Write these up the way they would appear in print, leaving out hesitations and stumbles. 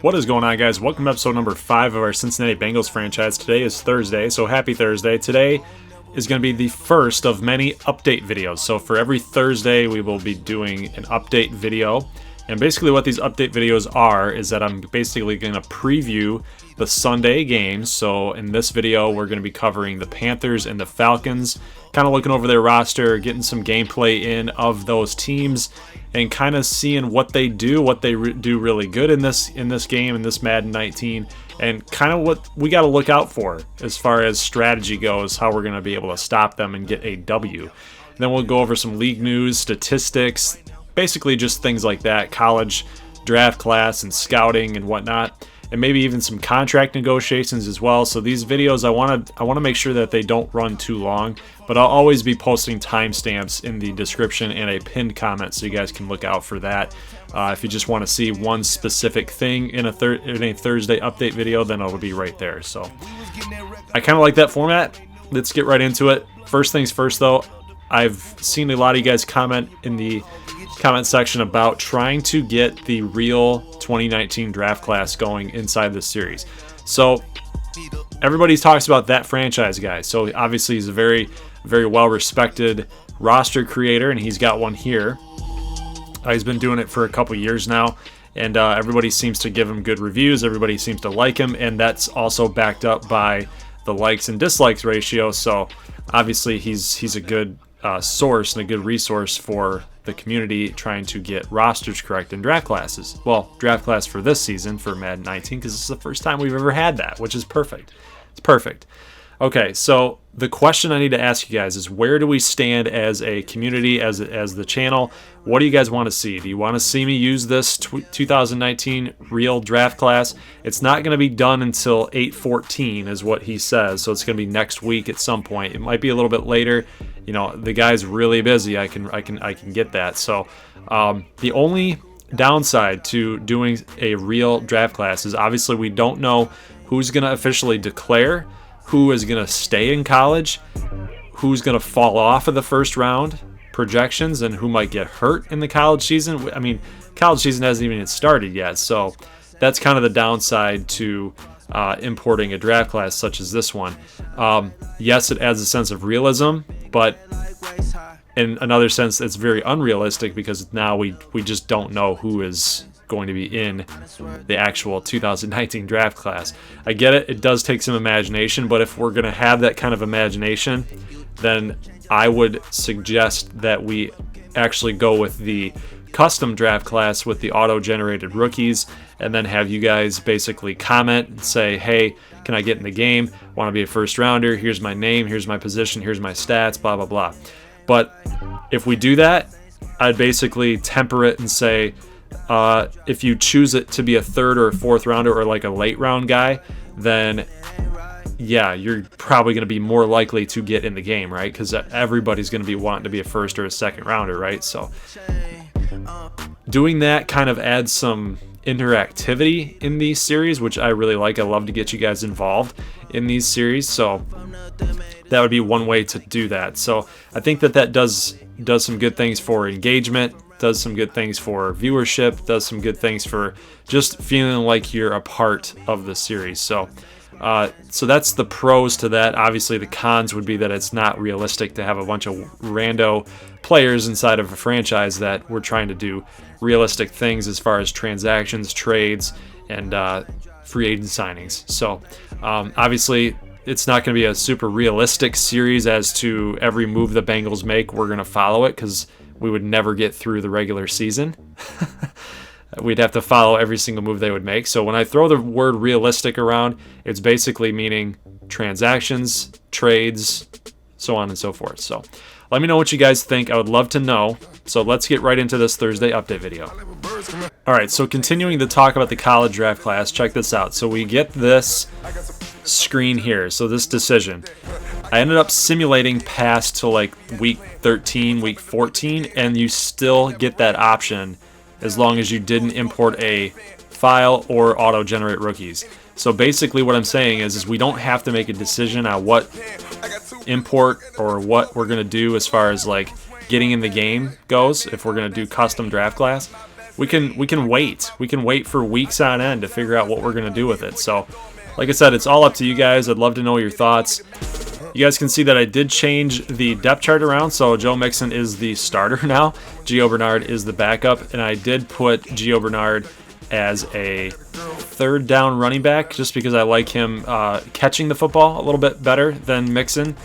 What is going on, guys? Welcome to episode number 5 of our Cincinnati Bengals franchise. Today is Thursday, so happy Thursday. Today is going to be the first of many update videos. So for every Thursday, we will be doing an update video. And basically what these update videos are is that I'm basically going to preview the Sunday games. So in this video, we're going to be covering the Panthers and the Falcons, kind of looking over their roster, getting some gameplay in of those teams, and kind of seeing what they do, what they do really good in this game, in this Madden 19, and kind of what we got to look out for as far as strategy goes, how we're going to be able to stop them and get a W. And then we'll go over some league news, statistics, basically just things like that, college draft class and scouting and whatnot, and maybe even some contract negotiations as well. So these videos, I want to make sure that they don't run too long, but I'll always be posting timestamps in the description and a pinned comment, so you guys can look out for that. If you just want to see one specific thing in a Thursday update video, then it'll be right there. So I kind of like that format. Let's get right into it. First things first, though, I've seen a lot of you guys comment in the comment section about trying to get the real 2019 draft class going inside this series. So everybody talks about that franchise guy. So obviously he's a very, very well-respected roster creator, and he's got one here. He's been doing it for a couple years now, and everybody seems to give him good reviews. Everybody seems to like him, and that's also backed up by the likes and dislikes ratio. So obviously he's a good source and a good resource for the community trying to get rosters correct in draft classes. Well, draft class for this season for Madden 19, because this is the first time we've ever had that, which is perfect. It's perfect. Okay, so the question I need to ask you guys is, where do we stand as a community, as the channel? What do you guys want to see? Do you want to see me use this 2019 real draft class? It's not going to be done until 8/14 is what he says, so it's going to be next week at some point. It might be a little bit later. You know, the guy's really busy. I can get that. So the only downside to doing a real draft class is obviously we don't know who's going to officially declare, who is going to stay in college, who's going to fall off of the first round projections, and who might get hurt in the college season. I mean, college season hasn't even started yet, so that's kind of the downside to importing a draft class such as this one. Yes, it adds a sense of realism, but in another sense, it's very unrealistic because now we just don't know who is going to be in the actual 2019 draft class. I get it. It does take some imagination, but if we're going to have that kind of imagination, then I would suggest that we actually go with the custom draft class with the auto-generated rookies, and then have you guys basically comment and say, hey, can I get in the game? Want to be a first rounder? Here's my name, here's my position, here's my stats, blah, blah, blah. But if we do that, I'd basically temper it and say, if you choose it to be a third or a fourth rounder or like a late round guy, then yeah, you're probably going to be more likely to get in the game, right? Because everybody's going to be wanting to be a first or a second rounder, right? So doing that kind of adds some interactivity in these series, which I really like. I love to get you guys involved in these series, so that would be one way to do that. So I think that does some good things for engagement, does some good things for viewership, does some good things for just feeling like you're a part of the series. So that's the pros to that. Obviously, the cons would be that it's not realistic to have a bunch of rando players inside of a franchise that we're trying to do realistic things as far as transactions, trades, and free agent signings. So obviously, it's not going to be a super realistic series as to every move the Bengals make. We're going to follow it because we would never get through the regular season. We'd have to follow every single move they would make. So when I throw the word realistic around, it's basically meaning transactions, trades, so on and so forth. So let me know what you guys think. I would love to know. So let's get right into this Thursday update video. All right, so continuing to talk about the college draft class, check this out. So we get this screen here, so this decision. I ended up simulating past to like week 13, week 14, and you still get that option as long as you didn't import a file or auto-generate rookies. So basically what I'm saying is we don't have to make a decision on what import or what we're going to do as far as like getting in the game goes if we're going to do custom draft class. we can wait. We can wait for weeks on end to figure out what we're going to do with it. So, like I said, it's all up to you guys. I'd love to know your thoughts. You guys can see that I did change the depth chart around, so Joe Mixon is the starter now. Gio Bernard is the backup, and I did put Gio Bernard as a third down running back just because I like him catching the football a little bit better than Mixon,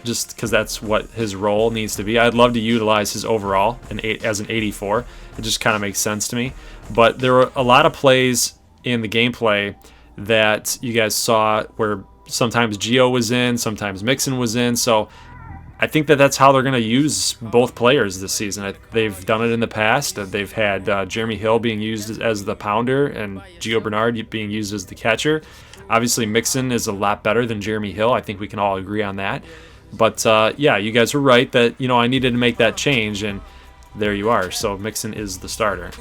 just because that's what his role needs to be. I'd love to utilize his overall as an 84. It just kind of makes sense to me. But there were a lot of plays in the gameplay that you guys saw where sometimes Gio was in, sometimes Mixon was in. So I think that that's how they're going to use both players this season. They've done it in the past. They've had Jeremy Hill being used as the pounder and Gio Bernard being used as the catcher. Obviously, Mixon is a lot better than Jeremy Hill. I think we can all agree on that. But yeah, you guys were right that I needed to make that change, and there you are. So Mixon is the starter.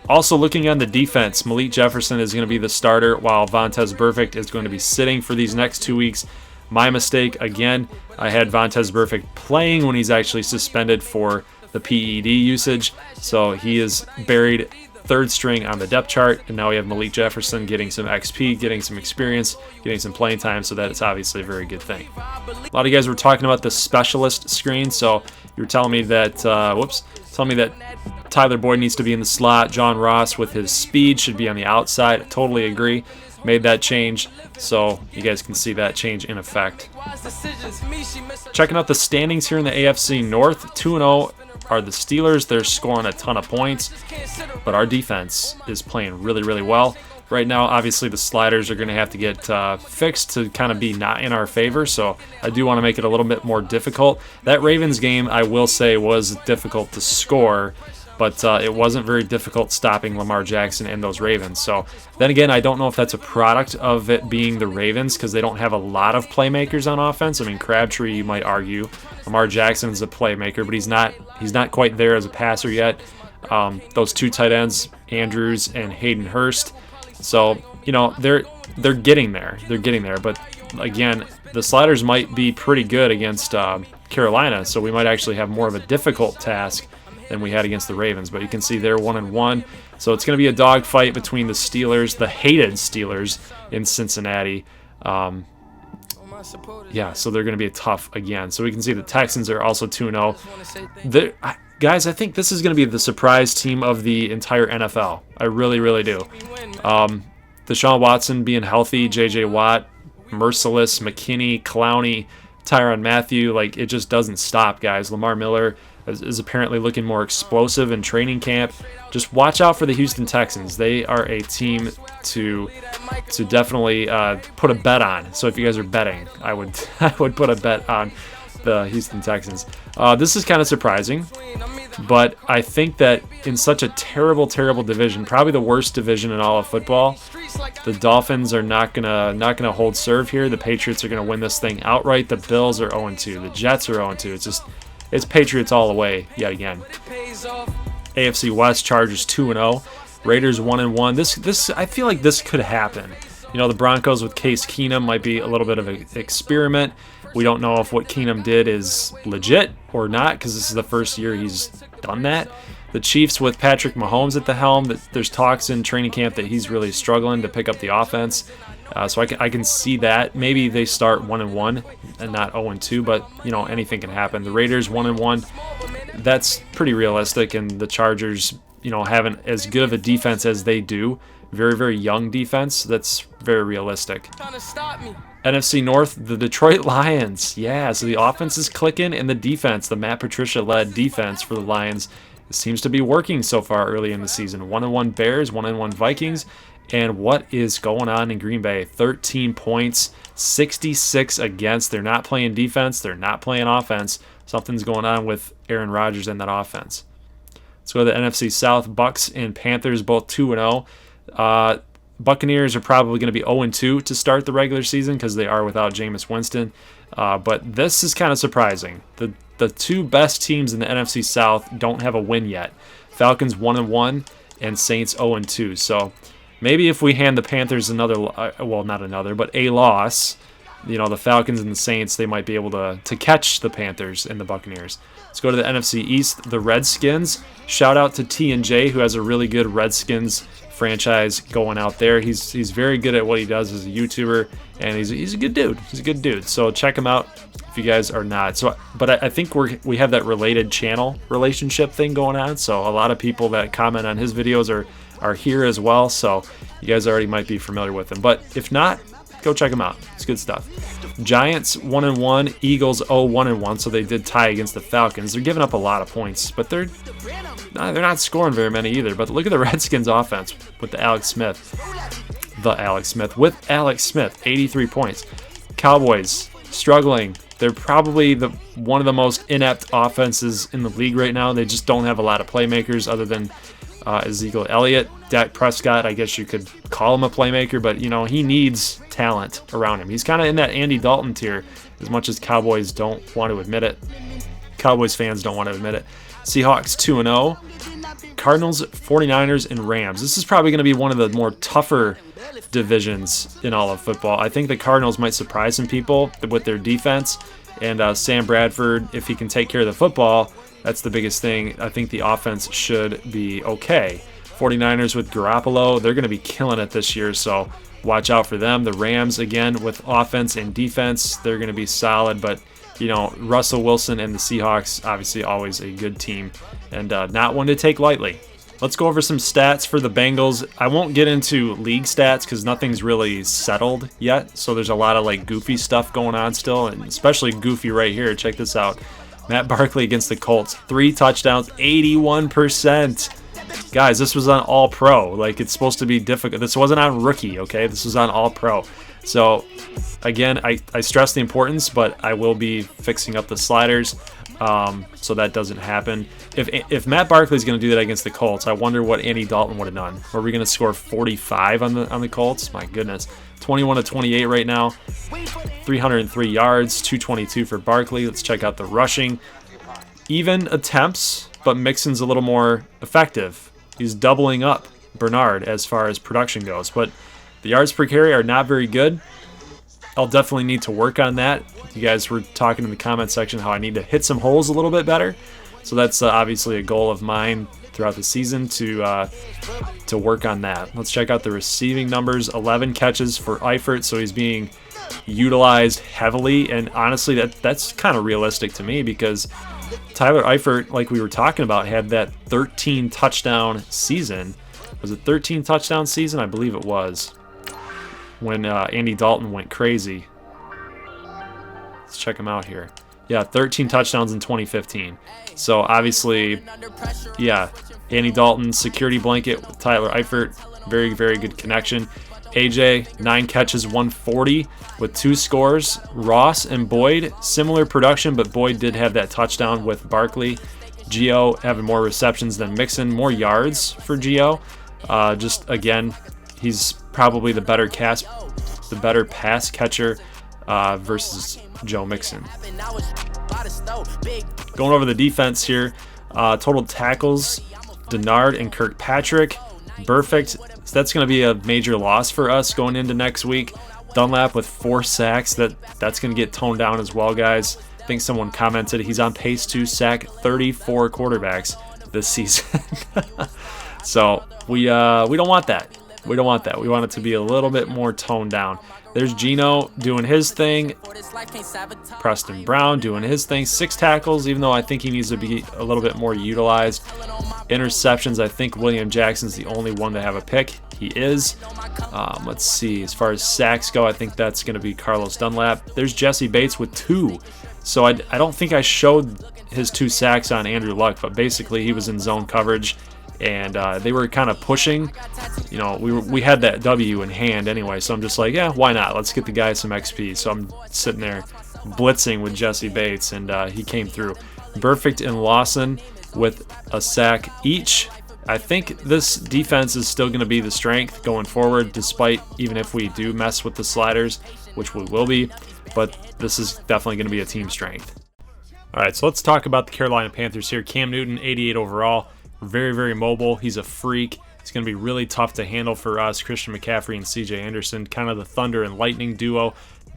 Also, looking on the defense, Malik Jefferson is going to be the starter while Vontaze Burfict is going to be sitting for these next 2 weeks. My mistake again. I had Vontaze Burfict playing when he's actually suspended for the PED usage, so he is buried third string on the depth chart, and now we have Malik Jefferson getting some XP, getting some experience, getting some playing time, so that it's obviously a very good thing. A lot of you guys were talking about the specialist screen, so you were telling me that Tyler Boyd needs to be in the slot. John Ross with his speed should be on the outside. I totally agree. Made that change, so you guys can see that change in effect. Checking out the standings here in the AFC North, 2-0 are the Steelers. They're scoring a ton of points, but our defense is playing really, really well. Right now, obviously, the sliders are going to have to get fixed to kind of be not in our favor, so I do want to make it a little bit more difficult. That Ravens game, I will say, was difficult to score, but it wasn't very difficult stopping Lamar Jackson and those Ravens. So then again, I don't know if that's a product of it being the Ravens because they don't have a lot of playmakers on offense. I mean, Crabtree, you might argue. Lamar Jackson's a playmaker, but he's not quite there as a passer yet. Those two tight ends, Andrews and Hayden Hurst. So, they're getting there. They're getting there. But again, the sliders might be pretty good against Carolina, so we might actually have more of a difficult task than we had against the Ravens. But you can see they're 1-1. So it's going to be a dogfight between the Steelers, the hated Steelers in Cincinnati. Yeah, so they're going to be tough again. So we can see the Texans are also 2-0. Guys, I think this is going to be the surprise team of the entire NFL. I really, really do. Deshaun Watson being healthy, J.J. Watt, Merciless, McKinney, Clowney, Tyrann Mathieu, it just doesn't stop, guys. Lamar Miller is apparently looking more explosive in training camp. Just watch out for the Houston Texans. They are a team to definitely put a bet on. So if you guys are betting, I would put a bet on the Houston Texans. This is kind of surprising, but I think that in such a terrible, terrible division, probably the worst division in all of football, the Dolphins are not gonna hold serve here. The Patriots are gonna win this thing outright. The Bills are 0-2. The Jets are 0-2. It's Patriots all the way yet again. AFC West, Chargers 2-0, Raiders 1-1. This I feel like this could happen. The Broncos with Case Keenum might be a little bit of an experiment. We don't know if what Keenum did is legit or not because this is the first year he's done that. The Chiefs with Patrick Mahomes at the helm, there's talks in training camp that he's really struggling to pick up the offense. So I can see that. Maybe they start 1-1 and not 0-2, but anything can happen. The Raiders 1-1, that's pretty realistic, and the Chargers, having as good of a defense as they do, very, very young defense, that's very realistic. NFC North, the Detroit Lions. Yeah, so the offense is clicking, and the defense, the Matt Patricia-led defense for the Lions, seems to be working so far early in the season. 1-1 Bears, 1-1 Vikings. And what is going on in Green Bay? 13 points, 66 against. They're not playing defense. They're not playing offense. Something's going on with Aaron Rodgers and that offense. Let's go to the NFC South. Bucks and Panthers, both 2-0. Buccaneers are probably going to be 0-2 to start the regular season because they are without Jameis Winston. But this is kind of surprising. The two best teams in the NFC South don't have a win yet. Falcons 1-1 and Saints 0-2. So maybe if we hand the Panthers a loss, the Falcons and the Saints, they might be able to catch the Panthers and the Buccaneers. Let's go to the NFC East, the Redskins. Shout out to T&J, who has a really good Redskins franchise going out there. He's very good at what he does as a YouTuber, and he's a good dude. He's a good dude. So check him out if you guys are not. But I think we have that related channel relationship thing going on. So a lot of people that comment on his videos are here as well. So you guys already might be familiar with him. But if not, go check him out. It's good stuff. Giants 1-1, Eagles 1-1, so they did tie against the Falcons. They're giving up a lot of points, but they're not scoring very many either. But look at the Redskins offense with Alex Smith, 83 points. Cowboys struggling. They're probably one of the most inept offenses in the league right now. They just don't have a lot of playmakers other than Ezekiel Elliott. Dak Prescott, I guess you could call him a playmaker, but he needs talent around him. He's kind of in that Andy Dalton tier, as much as Cowboys don't want to admit it. Cowboys fans don't want to admit it. Seahawks 2-0. Cardinals, 49ers, and Rams. This is probably going to be one of the more tougher divisions in all of football. I think the Cardinals might surprise some people with their defense, and Sam Bradford, if he can take care of the football, that's the biggest thing. I think the offense should be okay. 49ers with Garoppolo, they're going to be killing it this year, so watch out for them. The Rams, again, with offense and defense, they're going to be solid, but Russell Wilson and the Seahawks, obviously always a good team, and not one to take lightly. Let's go over some stats for the Bengals. I won't get into league stats because nothing's really settled yet, so there's a lot of goofy stuff going on still, and especially goofy right here. Check this out. Matt Barkley against the Colts, 3 touchdowns, 81%. Guys, this was on All-Pro. It's supposed to be difficult. This wasn't on rookie, okay? This was on All-Pro. So, again, I stress the importance, but I will be fixing up the sliders so that doesn't happen. If Matt Barkley's going to do that against the Colts, I wonder what Andy Dalton would have done. Are we going to score 45 on the Colts? My goodness. 21-28 right now. 303 yards, 222 for Barkley. Let's check out the rushing. Even attempts, but Mixon's a little more effective. He's doubling up Bernard as far as production goes, but the yards per carry are not very good. I'll definitely need to work on that. You guys were talking in the comment section how I need to hit some holes a little bit better. So that's obviously a goal of mine throughout the season to work on that. Let's check out the receiving numbers. 11 catches for Eifert, so he's being utilized heavily, and honestly that's kind of realistic to me because Tyler Eifert, like we were talking about, had that 13 touchdown season. Was it 13 touchdown season? I believe it was, when Andy Dalton went crazy. Let's check him out here. Yeah, 13 touchdowns in 2015. So obviously, yeah, Andy Dalton, security blanket with Tyler Eifert. Very, very good connection. AJ, 9 catches, 140 with 2 scores. Ross and Boyd, similar production, but Boyd did have that touchdown with Barkley. Gio having more receptions than Mixon, more yards for Gio. Just again, he's probably the better pass catcher versus Joe Mixon. Going over the defense here, total tackles, Denard and Kirkpatrick, Burfict. So that's going to be a major loss for us going into next week. Dunlap with 4 sacks. That's going to get toned down as well, guys. I think someone commented he's on pace to sack 34 quarterbacks this season. So we don't want that. We don't want that. We want it to be a little bit more toned down. There's Geno doing his thing. Preston Brown doing his thing. 6 tackles, even though I think he needs to be a little bit more utilized. Interceptions, I think William Jackson's the only one to have a pick. He is. Let's see. As far as sacks go, I think that's going to be Carlos Dunlap. There's Jesse Bates with 2. So I don't think I showed his 2 sacks on Andrew Luck, but basically he was in zone coverage. And they were kind of pushing. We had that W in hand anyway, so I'm just like, yeah, why not? Let's get the guy some XP. So I'm sitting there blitzing with Jesse Bates, and he came through. Burfict and Lawson with a sack each. I think this defense is still going to be the strength going forward, despite even if we do mess with the sliders, which we will be. But this is definitely going to be a team strength. All right, so let's talk about the Carolina Panthers here. Cam Newton, 88 overall. Very, very mobile. He's a freak. It's going to be really tough to handle for us. Christian McCaffrey and CJ Anderson, kind of the thunder and lightning duo.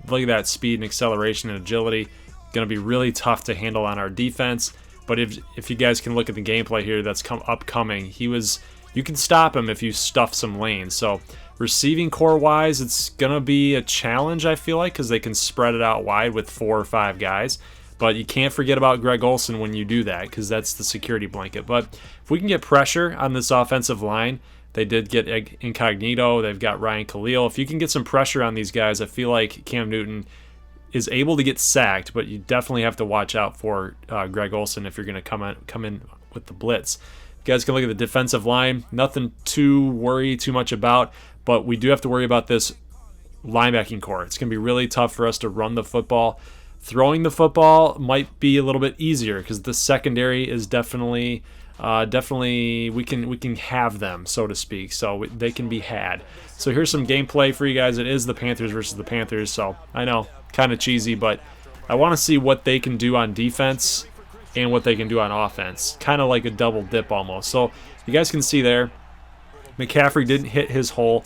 look at that speed and acceleration and agility. Going to be really tough to handle on our defense. But if you guys can look at the gameplay here that's upcoming, you can stop him if you stuff some lanes. So receiving core wise, it's going to be a challenge, I feel like, because they can spread it out wide with 4 or 5 guys. But you can't forget about Greg Olsen when you do that, because that's the security blanket. But if we can get pressure on this offensive line, they did get Incognito, they've got Ryan Khalil. If you can get some pressure on these guys, I feel like Cam Newton is able to get sacked, but you definitely have to watch out for Greg Olsen if you're going to come in with the blitz. You guys can look at the defensive line. Nothing to worry too much about, but we do have to worry about this linebacking core. It's going to be really tough for us to run the football. Throwing the football might be a little bit easier because the secondary is definitely we can have them, so to speak. So they can be had. So here's some gameplay for you guys. It is the Panthers versus the Panthers. So I know, kind of cheesy, but I want to see what they can do on defense and what they can do on offense. Kind of like a double dip almost. So you guys can see there, McCaffrey didn't hit his hole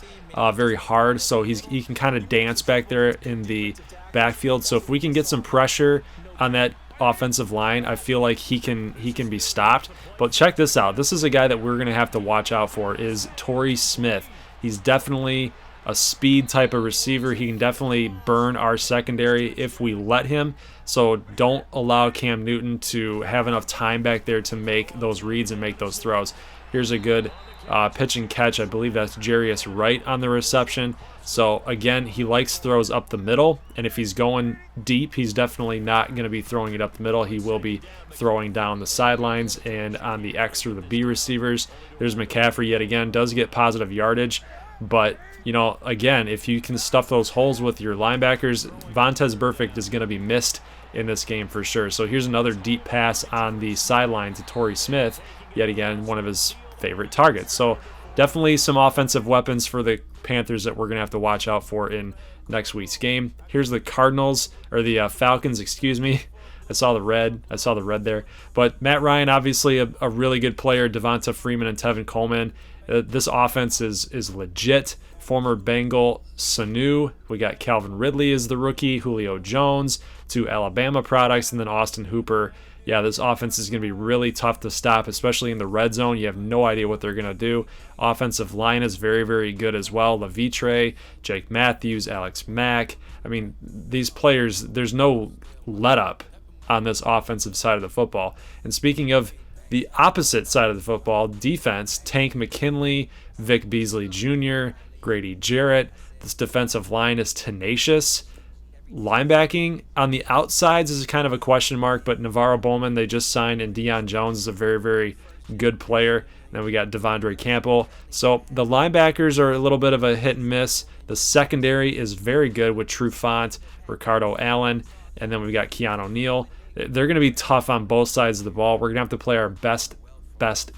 very hard, so he can kind of dance back there in the backfield. So if we can get some pressure on that offensive line, I feel like he can be stopped. But check this out. This is a guy that we're going to have to watch out for, is Torrey Smith. He's definitely a speed type of receiver. He can definitely burn our secondary if we let him. So don't allow Cam Newton to have enough time back there to make those reads and make those throws. Here's a good pitch and catch. I believe that's Jarius Wright on the reception. So again, he likes throws up the middle, and if he's going deep, he's definitely not going to be throwing it up the middle. He will be throwing down the sidelines and on the X or the B receivers. There's McCaffrey yet again, does get positive yardage, but again, if you can stuff those holes with your linebackers, Vontaze Burfict is going to be missed in this game for sure. So here's another deep pass on the sideline to Torrey Smith, yet again, one of his favorite targets. So definitely some offensive weapons for the Panthers that we're going to have to watch out for in next week's game. Here's the Falcons, excuse me. I saw the red there. But Matt Ryan, obviously a really good player. Devonta Freeman and Tevin Coleman. This offense is legit. Former Bengal Sanu. We got Calvin Ridley as the rookie. Julio Jones, 2 Alabama products, and then Austin Hooper. Yeah, this offense is going to be really tough to stop, especially in the red zone. You have no idea what they're going to do. Offensive line is very, very good as well. Levitre, Jake Matthews, Alex Mack. I mean, these players, there's no let up on this offensive side of the football. And speaking of the opposite side of the football, defense, Tank McKinley, Vic Beasley Jr., Grady Jarrett. This defensive line is tenacious. Linebacking on the outsides is kind of a question mark, but Navarro Bowman, they just signed, and Deion Jones is a very, very good player. And then we got Devondre Campbell. So the linebackers are a little bit of a hit and miss. The secondary is very good with Trufant, Ricardo Allen, and then we've got Keanu Neal. They're going to be tough on both sides of the ball. We're going to have to play our best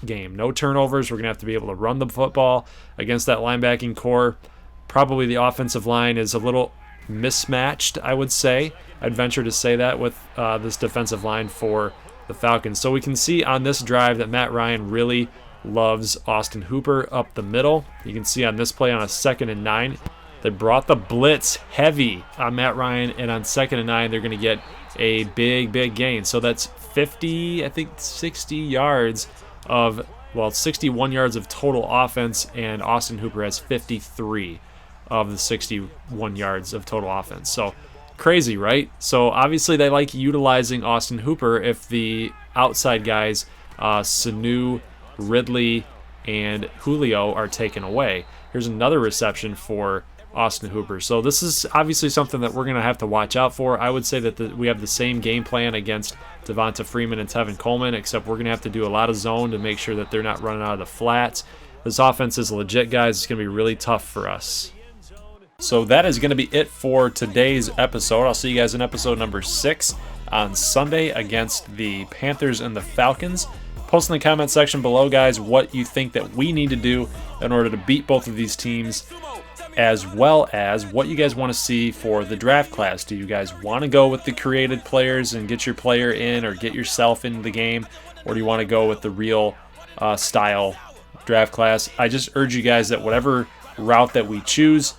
game. No turnovers. We're going to have to be able to run the football against that linebacking core. Probably the offensive line is a little mismatched, I would say. I'd venture to say that with this defensive line for the Falcons. So we can see on this drive that Matt Ryan really loves Austin Hooper up the middle. You can see on this play on a 2nd and 9, they brought the blitz heavy on Matt Ryan, and on 2nd and 9, they're going to get a big gain. So that's 60 yards of, 61 yards of total offense, and Austin Hooper has 53 of the 61 yards of total offense. So crazy, right? So obviously they like utilizing Austin Hooper if the outside guys, Sanu, Ridley, and Julio are taken away. Here's another reception for Austin Hooper. So this is obviously something that we're going to have to watch out for. I would say that we have the same game plan against Devonta Freeman and Tevin Coleman, except we're going to have to do a lot of zone to make sure that they're not running out of the flats. This offense is legit, guys. It's going to be really tough for us. So that is going to be it for today's episode. I'll see you guys in episode number 6 on Sunday against the Panthers and the Falcons. Post in the comment section below, guys, what you think that we need to do in order to beat both of these teams, as well as what you guys want to see for the draft class. Do you guys want to go with the created players and get your player in, or get yourself into the game, or do you want to go with the real style draft class? I just urge you guys that whatever route that we choose,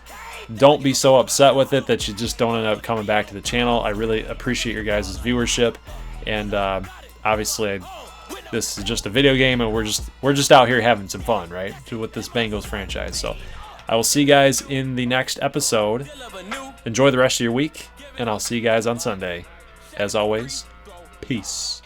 don't be so upset with it that you just don't end up coming back to the channel. I really appreciate your guys' viewership, and obviously this is just a video game, and we're just out here having some fun, right, with this Bengals franchise. So I will see you guys in the next episode. Enjoy the rest of your week, and I'll see you guys on Sunday. As always, peace.